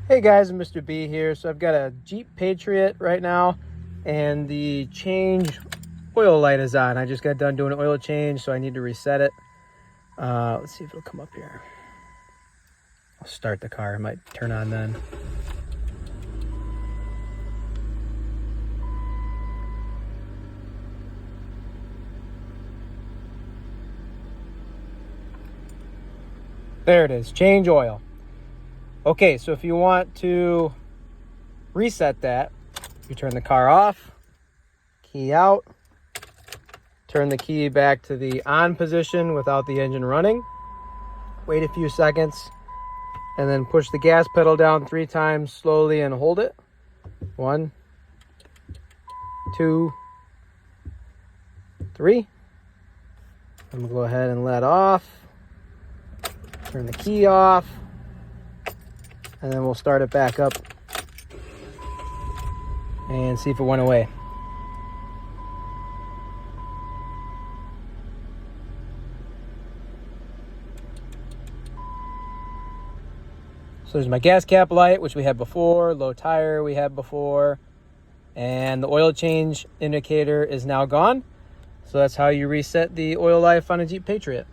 Hey guys, Mr. B here. So I've got a Jeep Patriot right now and the change oil light is on. I just got done doing an oil change, so I need to reset it. Let's see if it'll come up here. I'll start the car. It might turn on then. There it is, change oil. Okay, so if you want to reset that, you turn the car off, key out, turn the key back to the on position without the engine running, wait a few seconds, and then push the gas pedal down 3 times slowly and hold it. 1, 2, 3. I'm gonna go ahead and let off, turn the key off, and then we'll start it back up and see if it went away. So there's my gas cap light, which we had before, low tire we had before, and the oil change indicator is now gone. So that's how you reset the oil life on a Jeep Patriot.